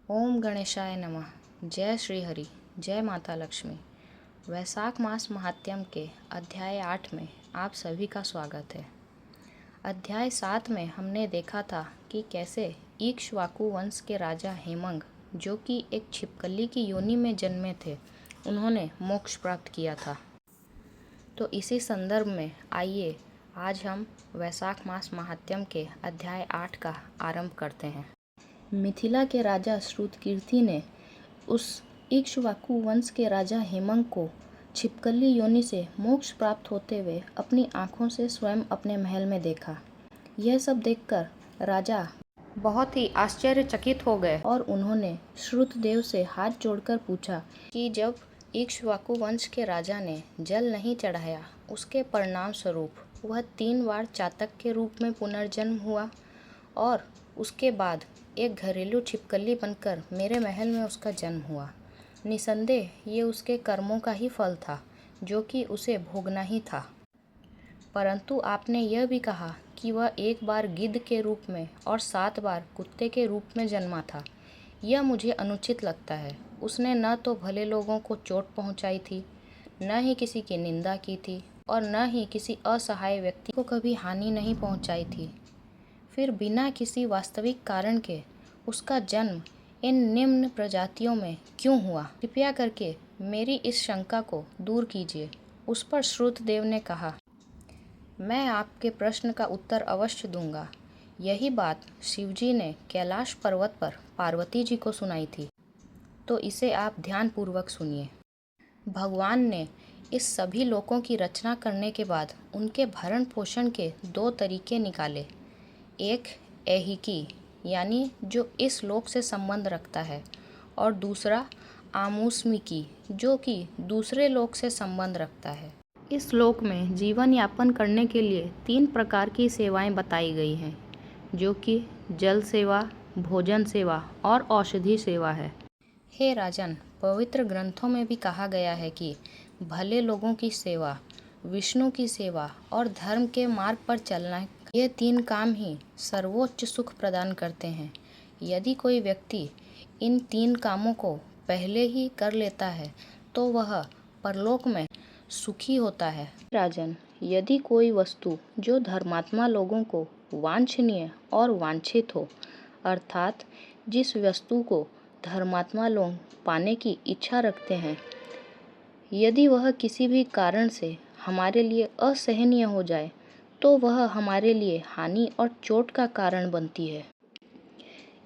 ओम गणेशाय नमः। जय श्री हरि। जय माता लक्ष्मी। वैशाख मास महात्म्यम के अध्याय 8 में आप सभी का स्वागत है। अध्याय 7 में हमने देखा था कि कैसे इक्ष्वाकु वंश के राजा हेमंग, जो कि एक छिपकली की योनि में जन्मे थे, उन्होंने मोक्ष प्राप्त किया था। तो इसी संदर्भ में आइए आज हम वैशाख मास महात्म्यम के अध्याय 8 का आरंभ करते हैं। मिथिला के राजा श्रुतकीर्ति ने उस इक्ष्वाकु वंश के राजा हेमंग को छिपकली योनि से मोक्ष प्राप्त होते हुए अपनी आंखों से स्वयं अपने महल में देखा। यह सब देखकर राजा बहुत ही आश्चर्यचकित हो गए और उन्होंने श्रुतदेव से हाथ जोड़कर पूछा कि जब इक्ष्वाकु वंश के राजा ने जल नहीं चढ़ाया, उसके परिणाम स्वरूप वह 3 बार चातक के रूप में पुनर्जन्म हुआ और उसके बाद एक घरेलू छिपकली बनकर मेरे महल में उसका जन्म हुआ। निसंदेह ये उसके कर्मों का ही फल था, जो कि उसे भोगना ही था। परंतु आपने यह भी कहा कि वह 1 बार गिद्ध के रूप में और 7 बार कुत्ते के रूप में जन्मा था। यह मुझे अनुचित लगता है। उसने न तो भले लोगों को चोट पहुंचाई थी, न ही किसी की निंदा की थी और न ही किसी असहाय व्यक्ति को कभी हानि नहीं पहुंचाई थी। फिर बिना किसी वास्तविक कारण के उसका जन्म इन निम्न प्रजातियों में क्यों हुआ? कृपया करके मेरी इस शंका को दूर कीजिए। उस पर श्रुतदेव ने कहा, मैं आपके प्रश्न का उत्तर अवश्य दूंगा। यही बात शिवजी ने कैलाश पर्वत पर पार्वती जी को सुनाई थी, तो इसे आप ध्यानपूर्वक सुनिए। भगवान ने इस सभी लोकों की रचना करने के बाद उनके भरण पोषण के 2 तरीके निकाले। एक ऐहिकी, यानी जो इस लोक से संबंध रखता है, और दूसरा आमुष्मिकी, जो कि दूसरे लोक से संबंध रखता है। इस लोक में जीवन यापन करने के लिए 3 प्रकार की सेवाएं बताई गई हैं, जो कि जल सेवा, भोजन सेवा और औषधि सेवा है। हे राजन, पवित्र ग्रंथों में भी कहा गया है कि भले लोगों की सेवा, विष्णु की सेवा और धर्म के मार्ग पर चलना, ये 3 काम ही सर्वोच्च सुख प्रदान करते हैं। यदि कोई व्यक्ति इन 3 कामों को पहले ही कर लेता है तो वह परलोक में सुखी होता है। राजन, यदि कोई वस्तु जो धर्मात्मा लोगों को वांछनीय और वांछित हो, अर्थात जिस वस्तु को धर्मात्मा लोग पाने की इच्छा रखते हैं, यदि वह किसी भी कारण से हमारे लिए असहनीय हो जाए तो वह हमारे लिए हानि और चोट का कारण बनती है।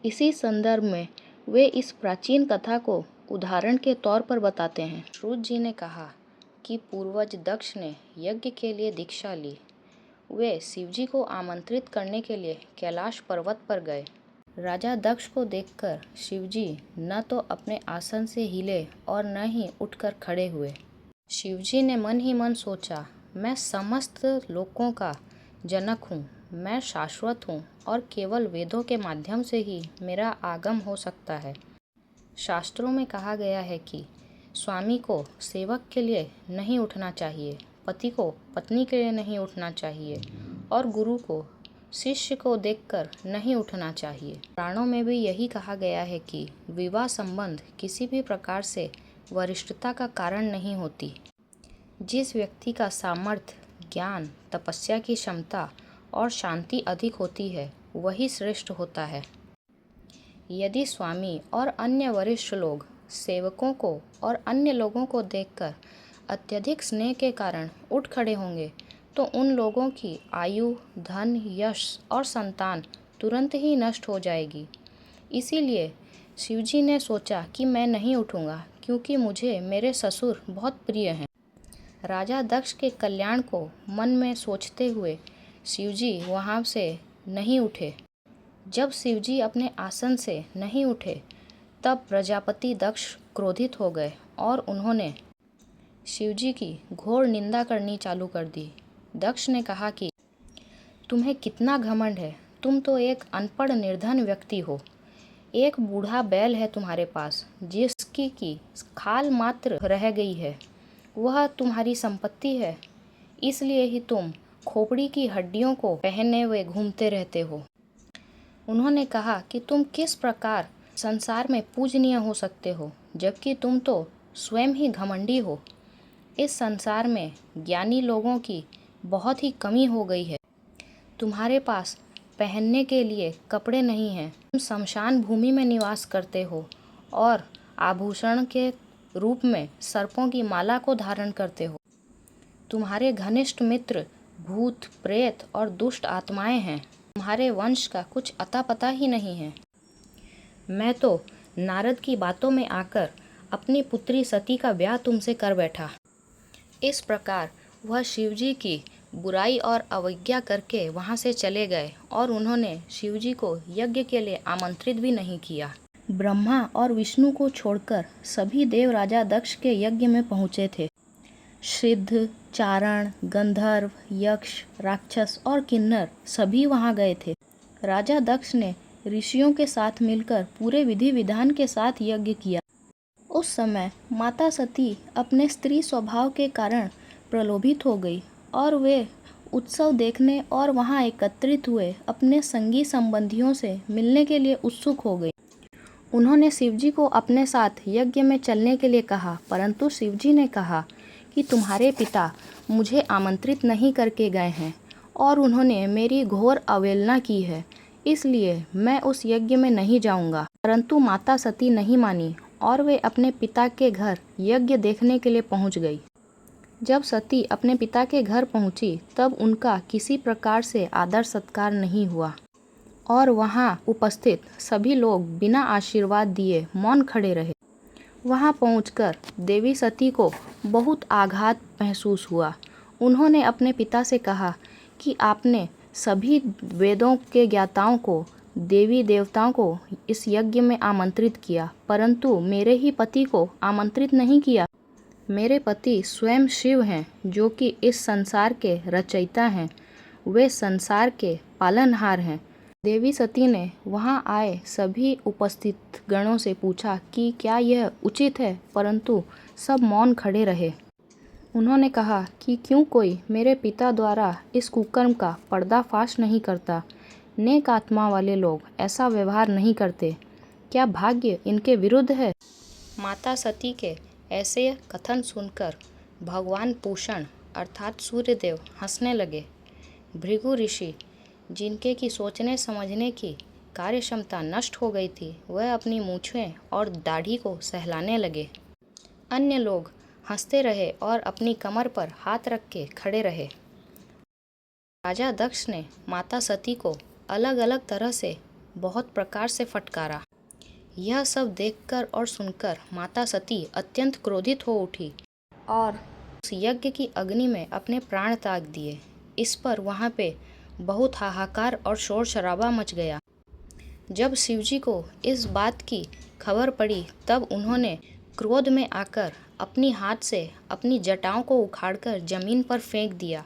इसी संदर्भ में वे इस प्राचीन कथा को उदाहरण के तौर पर बताते हैं। श्रुत जी ने कहा कि पूर्वज दक्ष ने यज्ञ के लिए दीक्षा ली। वे शिवजी को आमंत्रित करने के लिए कैलाश पर्वत पर गए। राजा दक्ष को देखकर शिवजी न तो अपने आसन से हिले और न ही उठकर खड़े हुए। शिवजी ने मन ही मन सोचा, मैं समस्त लोकों का जनक हूँ, मैं शाश्वत हूँ और केवल वेदों के माध्यम से ही मेरा आगम हो सकता है। शास्त्रों में कहा गया है कि स्वामी को सेवक के लिए नहीं उठना चाहिए, पति को पत्नी के लिए नहीं उठना चाहिए और गुरु को शिष्य को देखकर नहीं उठना चाहिए। पुराणों में भी यही कहा गया है कि विवाह संबंध किसी भी प्रकार से वरिष्ठता का कारण नहीं होती। जिस व्यक्ति का सामर्थ्य, ज्ञान, तपस्या की क्षमता और शांति अधिक होती है, वही श्रेष्ठ होता है। यदि स्वामी और अन्य वरिष्ठ लोग सेवकों को और अन्य लोगों को देखकर अत्यधिक स्नेह के कारण उठ खड़े होंगे, तो उन लोगों की आयु, धन, यश और संतान तुरंत ही नष्ट हो जाएगी। इसीलिए शिवजी ने सोचा कि मैं नहीं उठूंगा, क्योंकि मुझे मेरे ससुर बहुत प्रिय हैं। राजा दक्ष के कल्याण को मन में सोचते हुए शिवजी वहाँ से नहीं उठे। जब शिवजी अपने आसन से नहीं उठे, तब प्रजापति दक्ष क्रोधित हो गए और उन्होंने शिवजी की घोर निंदा करनी चालू कर दी। दक्ष ने कहा कि तुम्हें कितना घमंड है, तुम तो एक अनपढ़ निर्धन व्यक्ति हो। एक बूढ़ा बैल है तुम्हारे पास, जिसकी की खाल मात्र रह गई है, वह तुम्हारी संपत्ति है। इसलिए ही तुम खोपड़ी की हड्डियों को पहने हुए घूमते रहते हो। उन्होंने कहा कि तुम किस प्रकार संसार में पूजनीय हो सकते हो, जबकि तुम तो स्वयं ही घमंडी हो। इस संसार में ज्ञानी लोगों की बहुत ही कमी हो गई है। तुम्हारे पास पहनने के लिए कपड़े नहीं हैं। तुम शमशान भूमि में निवास करते हो और आभूषण के रूप में सर्पों की माला को धारण करते हो। तुम्हारे घनिष्ठ मित्र भूत, प्रेत और दुष्ट आत्माएं हैं। तुम्हारे वंश का कुछ अता पता ही नहीं है। मैं तो नारद की बातों में आकर अपनी पुत्री सती का ब्याह तुमसे कर बैठा। इस प्रकार वह शिवजी की बुराई और अवज्ञा करके वहाँ से चले गए और उन्होंने शिवजी को यज्ञ के लिए आमंत्रित भी नहीं किया। ब्रह्मा और विष्णु को छोड़कर सभी देव राजा दक्ष के यज्ञ में पहुँचे थे। सिद्ध, चारण, गंधर्व, यक्ष, राक्षस और किन्नर सभी वहाँ गए थे। राजा दक्ष ने ऋषियों के साथ मिलकर पूरे विधि विधान के साथ यज्ञ किया। उस समय माता सती अपने स्त्री स्वभाव के कारण प्रलोभित हो गई और वे उत्सव देखने और वहां एकत्रित हुए अपने संगी संबंधियों से मिलने के लिए उत्सुक हो गई। उन्होंने शिवजी को अपने साथ यज्ञ में चलने के लिए कहा, परंतु शिवजी ने कहा कि तुम्हारे पिता मुझे आमंत्रित नहीं करके गए हैं और उन्होंने मेरी घोर अवहेलना की है, इसलिए मैं उस यज्ञ में नहीं जाऊंगा। परंतु माता सती नहीं मानी और वे अपने पिता के घर यज्ञ देखने के लिए पहुंच गई। जब सती अपने पिता के घर पहुंची तब उनका किसी प्रकार से आदर सत्कार नहीं हुआ और वहां उपस्थित सभी लोग बिना आशीर्वाद दिए मौन खड़े रहे। वहां पहुंचकर देवी सती को बहुत आघात महसूस हुआ। उन्होंने अपने पिता से कहा कि आपने सभी वेदों के ज्ञाताओं को, देवी देवताओं को इस यज्ञ में आमंत्रित किया, परंतु मेरे ही पति को आमंत्रित नहीं किया। मेरे पति स्वयं शिव हैं, जो कि इस संसार के रचयिता हैं। वे संसार के पालनहार हैं। देवी सती ने वहां आए सभी उपस्थित गणों से पूछा कि क्या यह उचित है, परंतु सब मौन खड़े रहे। उन्होंने कहा कि क्यों कोई मेरे पिता द्वारा इस कुकर्म का पर्दाफाश नहीं करता। नेक आत्मा वाले लोग ऐसा व्यवहार नहीं करते। क्या भाग्य इनके विरुद्ध है? माता सती के ऐसे कथन सुनकर भगवान पूषण अर्थात सूर्यदेव हंसने लगे। भृगु ऋषि, जिनके की सोचने समझने की कार्य क्षमता नष्ट हो गई थी, वह अपनी मूछें और दाढ़ी को सहलाने लगे। अन्य लोग हंसते रहे और अपनी कमर पर हाथ रख के खड़े रहे। राजा दक्ष ने माता सती को अलग अलग तरह से बहुत प्रकार से फटकारा। यह सब देखकर और सुनकर माता सती अत्यंत क्रोधित हो उठी और उस यज्ञ की अग्नि में अपने प्राण त्याग दिए। इस पर वहाँ पे बहुत हाहाकार और शोर शराबा मच गया। जब शिवजी को इस बात की खबर पड़ी तब उन्होंने क्रोध में आकर अपनी हाथ से अपनी जटाओं को उखाड़कर जमीन पर फेंक दिया,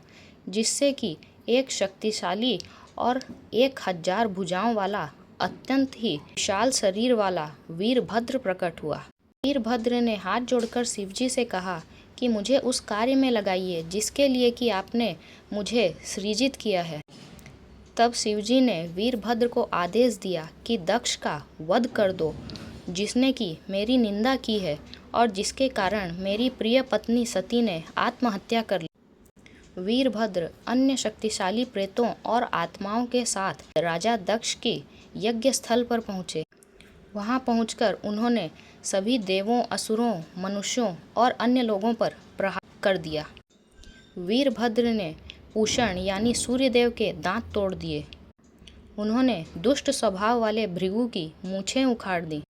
जिससे कि एक शक्तिशाली और 1000 भुजाओं वाला अत्यंत ही विशाल शरीर वाला वीरभद्र प्रकट हुआ। वीरभद्र ने हाथ जोड़कर शिवजी से कहा कि मुझे उस कार्य में लगाइए जिसके लिए कि आपने मुझे सृजित किया है। तब शिवजी ने वीरभद्र को आदेश दिया कि दक्ष का वध कर दो, जिसने कि मेरी निंदा की है और जिसके कारण मेरी प्रिय पत्नी सती ने आत्महत्या कर ली। वीरभद्र अन्य शक्तिशाली प्रेतों और आत्माओं के साथ राजा दक्ष की यज्ञ स्थल पर पहुँचे। वहाँ पहुंचकर उन्होंने सभी देवों, असुरों, मनुष्यों और अन्य लोगों पर प्रहार कर दिया। वीरभद्र ने पूषण यानी सूर्यदेव के दांत तोड़ दिए। उन्होंने दुष्ट स्वभाव वाले भृगु की मूछें उखाड़ दी।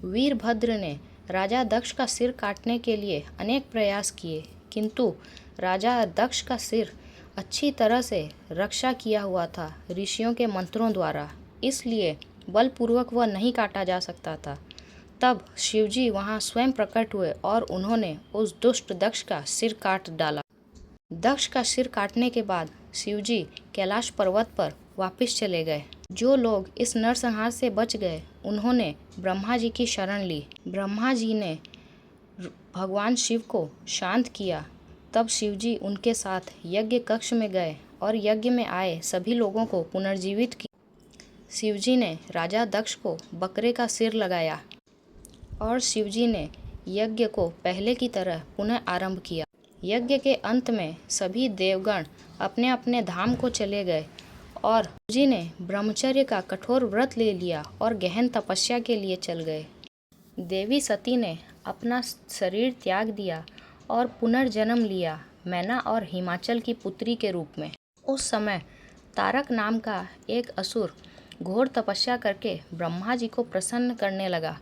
वीरभद्र ने राजा दक्ष का सिर काटने के लिए अनेक प्रयास किए, किंतु राजा दक्ष का सिर अच्छी तरह से रक्षा किया हुआ था ऋषियों के मंत्रों द्वारा, इसलिए बलपूर्वक वह नहीं काटा जा सकता था। तब शिवजी वहां स्वयं प्रकट हुए और उन्होंने उस दुष्ट दक्ष का सिर काट डाला। दक्ष का सिर काटने के बाद शिवजी कैलाश पर्वत पर वापस चले गए। जो लोग इस नरसंहार से बच गए उन्होंने ब्रह्मा जी की शरण ली। ब्रह्मा जी ने भगवान शिव को शांत किया। तब शिवजी उनके साथ यज्ञ कक्ष में गए और यज्ञ में आए सभी लोगों को पुनर्जीवित किया। शिवजी ने राजा दक्ष को बकरे का सिर लगाया और शिवजी ने यज्ञ को पहले की तरह पुनः आरंभ किया। यज्ञ के अंत में सभी देवगण अपने अपने धाम को चले गए और शिवजी ने ब्रह्मचर्य का कठोर व्रत ले लिया और गहन तपस्या के लिए चल गए। देवी सती ने अपना शरीर त्याग दिया और पुनर्जन्म लिया मैना और हिमाचल की पुत्री के रूप में। उस समय तारक नाम का एक असुर घोर तपस्या करके ब्रह्मा जी को प्रसन्न करने लगा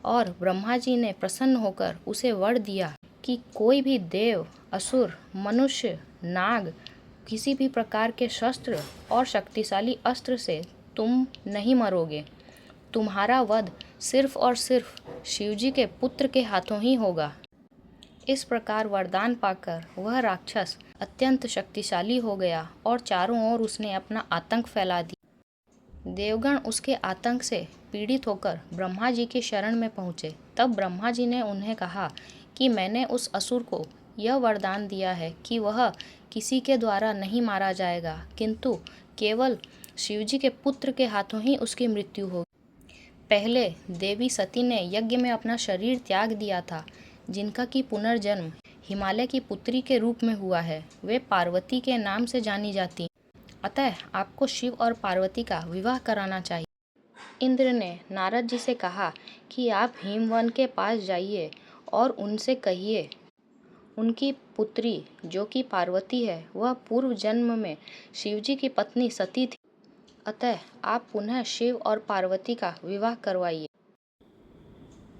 और ब्रह्मा जी ने प्रसन्न होकर उसे वर दिया कि कोई भी देव, असुर, मनुष्य, नाग किसी भी प्रकार के शस्त्र और शक्तिशाली अस्त्र से तुम नहीं मरोगे। तुम्हारा वध सिर्फ और सिर्फ शिवजी के पुत्र के हाथों ही होगा। इस प्रकार वरदान पाकर वह राक्षस अत्यंत शक्तिशाली हो गया और चारों ओर उसने अपना आतंक फैला दिया। देवगण उसके आतंक से पीड़ित होकर ब्रह्मा जी की शरण में पहुँचे। तब ब्रह्मा जी ने उन्हें कहा कि मैंने उस असुर को यह वरदान दिया है कि वह किसी के द्वारा नहीं मारा जाएगा, किंतु केवल शिवजी के पुत्र के हाथों ही उसकी मृत्यु होगी। पहले देवी सती ने यज्ञ में अपना शरीर त्याग दिया था, जिनका कि पुनर्जन्म हिमालय की पुत्री के रूप में हुआ है। वे पार्वती के नाम से जानी जाती, अतः आपको शिव और पार्वती का विवाह कराना चाहिए। इंद्र ने नारद जी से कहा कि आप हिमवन के पास जाइए और उनसे कहिए उनकी पुत्री जो कि पार्वती है वह पूर्व जन्म में शिवजी की पत्नी सती थी, अतः आप पुनः शिव और पार्वती का विवाह करवाइए।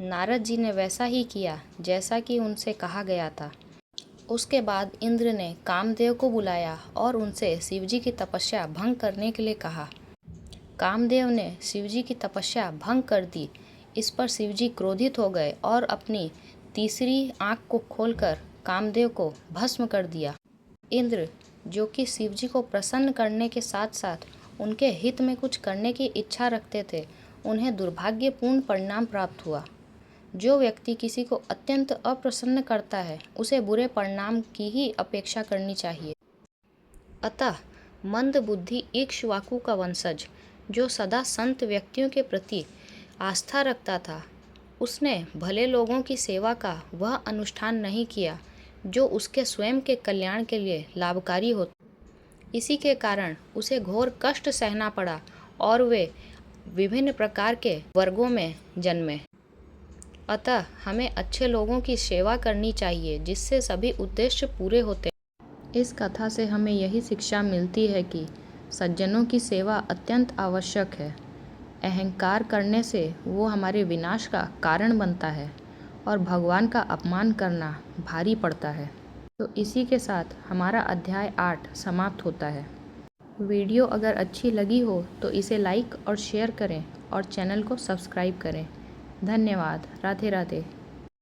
नारद जी ने वैसा ही किया जैसा कि उनसे कहा गया था। उसके बाद इंद्र ने कामदेव को बुलाया और उनसे शिवजी की तपस्या भंग करने के लिए कहा। कामदेव ने शिवजी की तपस्या भंग कर दी। इस पर शिवजी क्रोधित हो गए और अपनी तीसरी आंख को खोलकर कामदेव को भस्म कर दिया। इंद्र जो कि शिवजी को प्रसन्न करने के साथ साथ उनके हित में कुछ करने की इच्छा रखते थे, उन्हें दुर्भाग्यपूर्ण परिणाम प्राप्त हुआ। जो व्यक्ति किसी को अत्यंत अप्रसन्न करता है उसे बुरे परिणाम की ही अपेक्षा करनी चाहिए। अतः मंद बुद्धि इक्ष्वाकु का वंशज जो सदा संत व्यक्तियों के प्रति आस्था रखता था, उसने भले लोगों की सेवा का वह अनुष्ठान नहीं किया जो उसके स्वयं के कल्याण के लिए लाभकारी होता। इसी के कारण उसे घोर कष्ट सहना पड़ा और वे विभिन्न प्रकार के वर्गों में जन्मे। अतः हमें अच्छे लोगों की सेवा करनी चाहिए जिससे सभी उद्देश्य पूरे होते हैं। इस कथा से हमें यही शिक्षा मिलती है कि सज्जनों की सेवा अत्यंत आवश्यक है। अहंकार करने से वो हमारे विनाश का कारण बनता है और भगवान का अपमान करना भारी पड़ता है। तो इसी के साथ हमारा अध्याय 8 समाप्त होता है। वीडियो अगर अच्छी लगी हो तो इसे लाइक और शेयर करें और चैनल को सब्सक्राइब करें। धन्यवाद। राधे राधे।